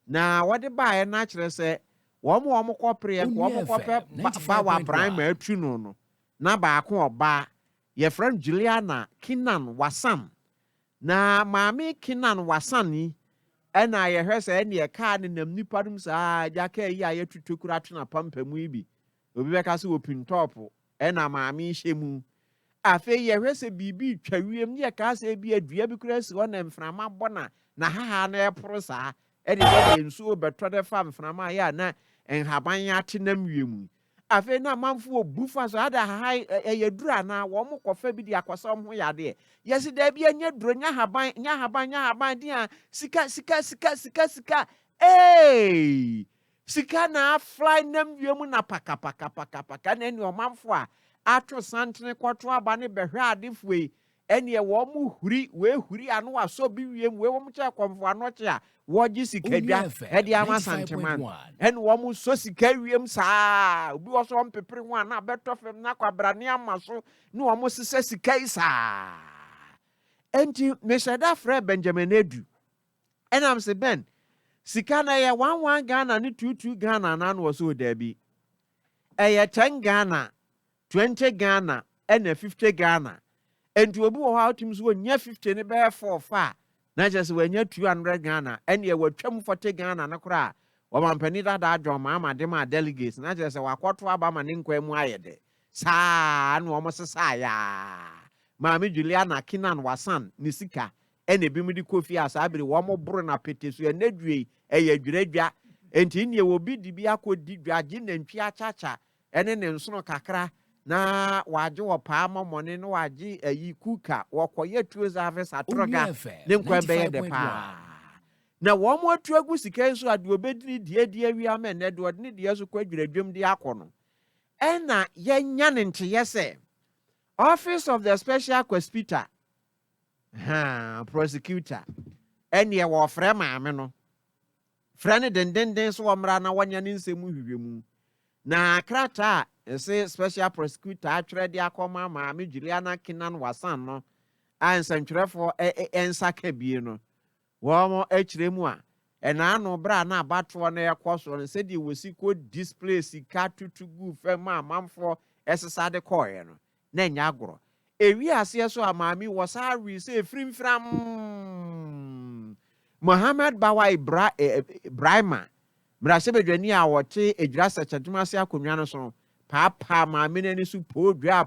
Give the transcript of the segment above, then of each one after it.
na what the buy a natural say, one more corporate, one more corporate, Bawa Brime, Tuno, Naba, ba, your friend Juliana, Kinan, Wasam. Na Mammy Kinan Wasani, and I heard any a card in the new padums, Jacke, ya to Kuratuna pump and weeby. Rebecca so pintopo, and a mammy shemu. Afe ye hwese bibi twawiem ne ka se bi adua bi kura si wona mframa bona na haha na eporo saa e de nsuo beto de fa mframa ya na enhaban ya tenam wiem afe na manfo obufa so ada haha yedura na wo mo kofa bi de akosa ho ya de yesi da bi anya duro nya haban dia sika sika na fly nam wiem na paka na eni o manfo a atro santene kwato aba ne behwe adefue ene wo mu huri we huri ano aso bi wiem we wo mu cha komfo ano cha wo gi sikadwa e de ama santeman ene wo mu so sika wiem saa obi wo so mpepere ho ana beto fem na kwabrane ama so ne wo mu sese sika isa enti meshada fra Benjamin Edu ene am se ben sika na ye 11 Ghana ne 22 Ghana na no so da bi eye 10 Ghana 20 Ghana and 50 Ghana. And to a boy how teams were near 50 and bear 4 far. Not just when you're 200 Ghana and you were 40 Ghana na cry. Or one penny that draw mamma dema delegates, not just a quarter of an inquem wide. Sa and almost a saya. Mammy Juliana Kinan was son, Nisika, and a bimidi coffee as I be one more bruna petty, so a nedry, a dreadja, and in you will be the biako di dragin and pia chacha, and then sono kakra. Na waje wo paama money no waje ayi kuka wo koye tuo service atroga ne nkwa be de pa na wo mo atu agu sika nso ade obedini die wi ama ne de odne de so kwadwiradwam de akono ena yenya ne nteye se Office of the Special Prosecutor Prosecutor ene wo frɛ maame no frɛ ne dendenden so wo mra na wonya ne nsɛmu hwehwemu na krata ese Special Prosecutor atwere de akoma maame Juliana Kinan Wasan no ansantwerefo ensaka bie no wo mo akiremu a ena no bra na abato no yekoso no se di wosiko display sika tutugu fem amamfo esesa de koye no na nya agoro ewi ase so amaami wo sa ri se frimfram Muhammad Bawa Ibrahima mrasebedwani a wote Ejura Sekyeredumase akonwa no so papa maame nani su podwa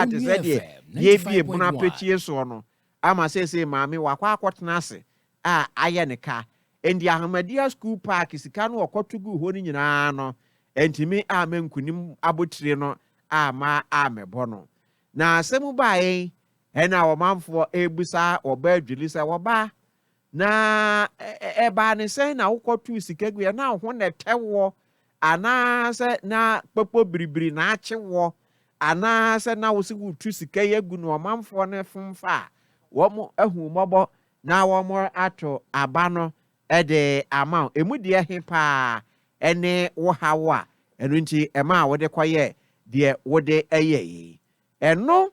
te se de ye bie buna pechie so no ama se maame wakwa akotena ase a aye ne ka endi Ahmadia School Park sika no okotugu ho ni nyina no entimi amenkunim abotire no ama amebo no na asemu bae ena wo manfo ebusa oba adwilisa wo ba na eba ne se na wokotu sika gu na ho ne tewo ana se na popo biribiri na achewo ana se na wo se wutu sika yagu no manfo ne fumfa wo mo ahu mobo na wo mo ato abano ede ama emu de he pa ene wo hawa enu nti ema wo de koye de wo de eye eno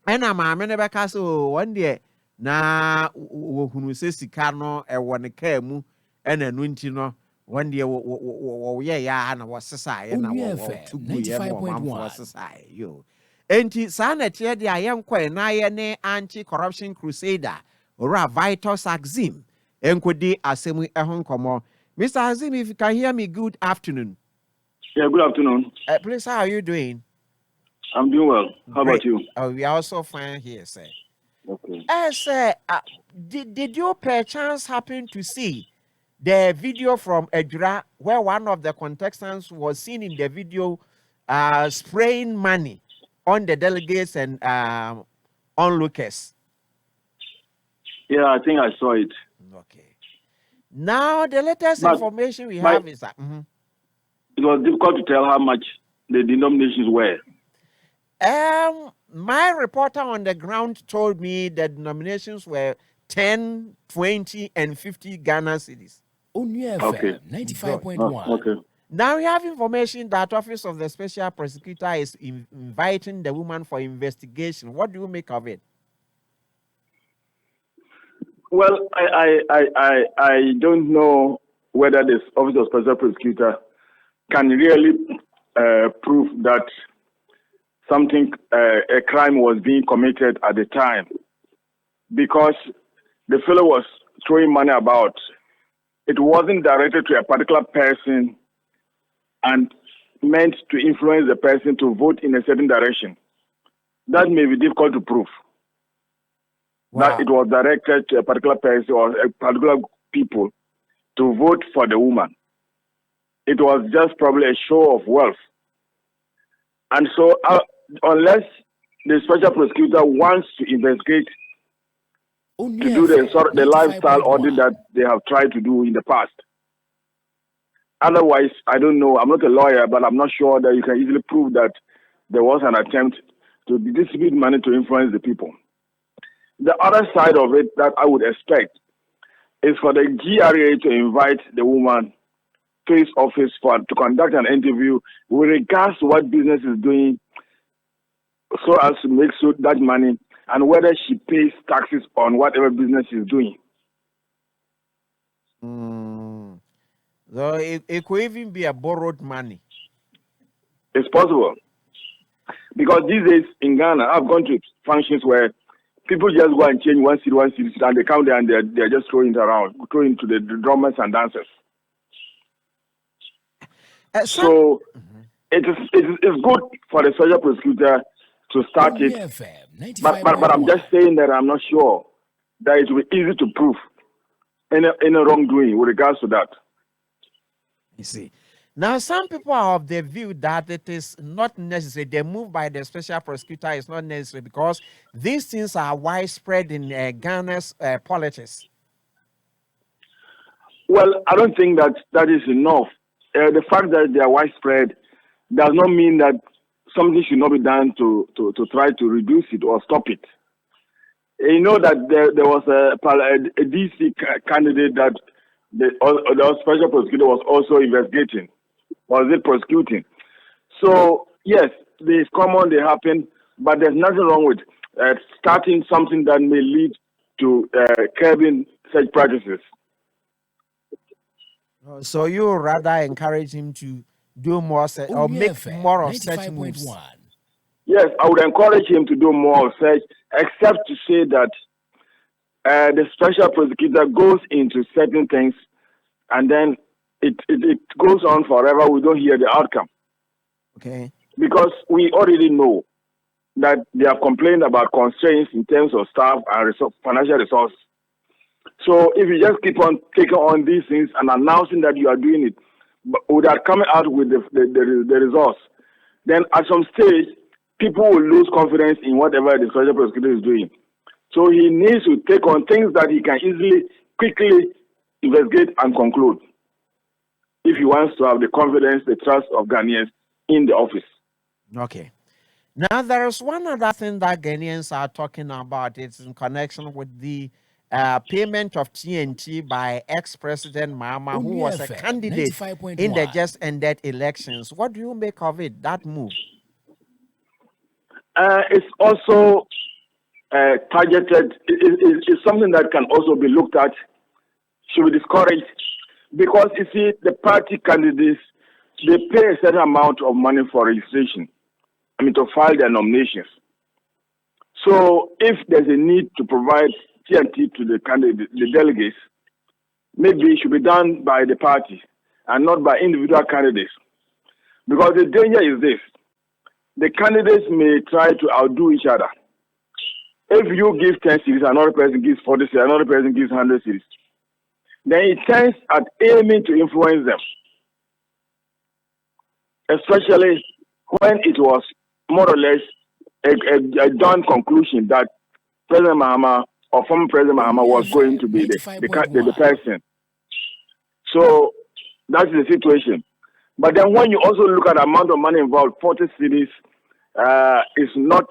ena maame ne beka so won de na wo hunu se sika no ewo ne ka mu ena enu nti no won de wo ye ya na wo sesa ye na wo tugu ye mo sesa yo enti sa na tie de ayenkwa na ye ne anti corruption crusader ora Vital Saxim enkodi asemu ehon komo. Mr. Hazim, if you can hear me, good afternoon. Yeah, good afternoon. Please, how are you doing? I'm doing well. How about you? Oh, we are also fine here, sir. Okay. Sir, did you perchance happen to see the video from Ejura where one of the contestants was seen in the video spraying money on the delegates and onlookers? Yeah, I think I saw it. Okay. Now, the latest information we have is that... It was difficult to tell how much the denominations were. My reporter on the ground told me the denominations were 10, 20, and 50 Ghana cedis. Okay. 95.1. Okay. Now we have information that Office of the Special Prosecutor is inviting the woman for investigation. What do you make of it? Well, I don't know whether this Office of Special Prosecutor can really prove that something, a crime was being committed at the time, because the fellow was throwing money about. It wasn't directed to a particular person and meant to influence the person to vote in a certain direction. That may be difficult to prove. Wow. That it was directed to a particular person or a particular people to vote for the woman. It was just probably a show of wealth. And so, unless the special prosecutor wants to investigate, to do the lifestyle audit that they have tried to do in the past. Otherwise, I don't know. I'm not a lawyer, but I'm not sure that you can easily prove that there was an attempt to distribute money to influence the people. The other side of it that I would expect is for the GRA to invite the woman to his office to conduct an interview with regards to what business is doing, so as to make sure that money and whether she pays taxes on whatever business she's doing. So it could even be a borrowed money. It's possible. Because these days in Ghana, I've gone to functions where people just go and change one city, and they come there and they're just throwing it around, throwing to the drummers and dancers. So it is good for the special prosecutor to start it. But I'm just saying that I'm not sure that it will be easy to prove any wrongdoing with regards to that. You see. Now, some people are of the view that it is not necessary. The move by the special prosecutor is not necessary because these things are widespread in Ghana's politics. Well, I don't think that is enough. The fact that they are widespread does not mean that something should not be done to try to reduce it or stop it. You know that there was a DC candidate that the special prosecutor was also investigating. Was it prosecuting? So, yes, it's common, they happen, but there's nothing wrong with starting something that may lead to curbing such practices. So you rather encourage him to do more or make more of such moves? Yes, I would encourage him to do more of such, except to say that the special prosecutor goes into certain things and then it goes on forever. We don't hear the outcome. Okay. Because we already know that they have complained about constraints in terms of staff and financial resources. So if you just keep on taking on these things and announcing that you are doing it, without coming out with the results, then at some stage, people will lose confidence in whatever the special prosecutor is doing. So he needs to take on things that he can easily, quickly investigate and conclude if he wants to have the confidence, the trust of Ghanaians in the office. Okay. Now, there is one other thing that Ghanaians are talking about. It's in connection with the payment of TNT by ex-President Mahama, who was a candidate in the just ended elections. What do you make of it, that move? It's also targeted. It's something that can also be looked at, should be discouraged, because you see, the party candidates, they pay a certain amount of money for registration, to file their nominations. So if there's a need to provide TNT to the delegates, maybe it should be done by the party and not by individual candidates. Because the danger is this: the candidates may try to outdo each other. If you give 10 cities, another person gives 40 cities, another person gives 100 cities, then it tends at aiming to influence them. Especially when it was more or less a done conclusion that President Mahama or former President Mahama was going to be the person. So that's the situation. But then when you also look at the amount of money involved, 40 cities is not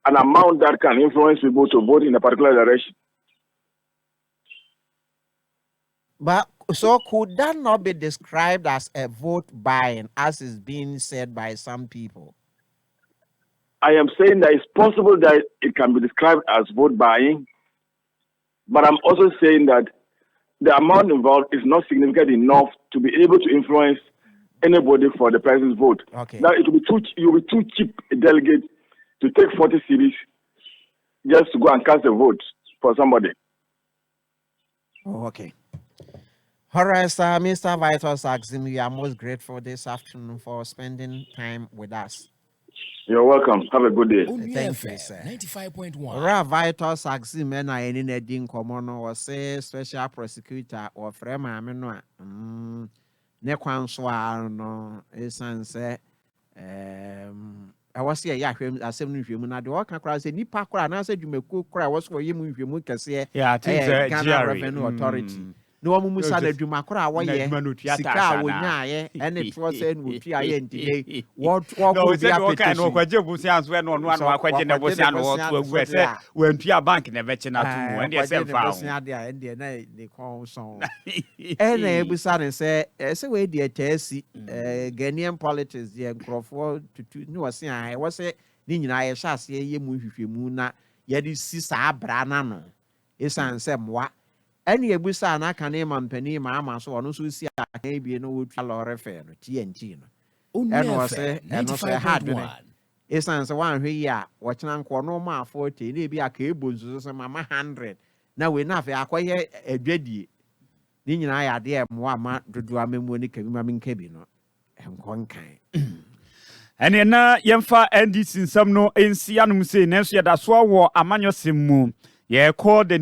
an amount that can influence people to vote in a particular direction. But so could that not be described as a vote buying, as is being said by some people? I am saying that it's possible that it can be described as vote buying, But I'm also saying that the amount involved is not significant enough to be able to influence anybody for the president's vote. Okay. Now it will be too cheap a delegate to take 40 cities just to go and cast a vote for somebody. Oh, okay. All right, sir. Mr. Vitus Axim, we are most grateful this afternoon for spending time with us. You're welcome. Have a good day. Thank you, sir. 95.1. Ra Vitus Axim and I in a din common was say special prosecutor or Frema Menua. Nekwan no say I was here, yeah, assembly him. I do all can cry say Nipa cry and I said you may cook cry was for you if you can say, yeah, I think Ghana Revenue Authority. No one who said that you macra away, Sika, Winya, and it was in would try today. What would be a kind of Jabusians when on one question was to when Pia Bank never chin out when they say they call song. And Busan say, as a way, dear Tessie, Ghanaian politics, the Crawford to know, I was a Nina, shall say, ye move you moon, yet is Sisa Branano. It's an sem what. Any abusa na ka name and penny mama so no so si aka bi no wotua lore fe no TNT no eno se 95.1 esan se wan hwe ya wo kena nko no ma 40 na bi aka ebonzu so mama 100 na we na fe akoye adwadie ni nyina ya de mo ama dodo amemu ni kabi ma menka bi no enko nkan ene na yemfa NDC nsam no ensi anum se nanso yeda so wo amanyo sem mu ye call the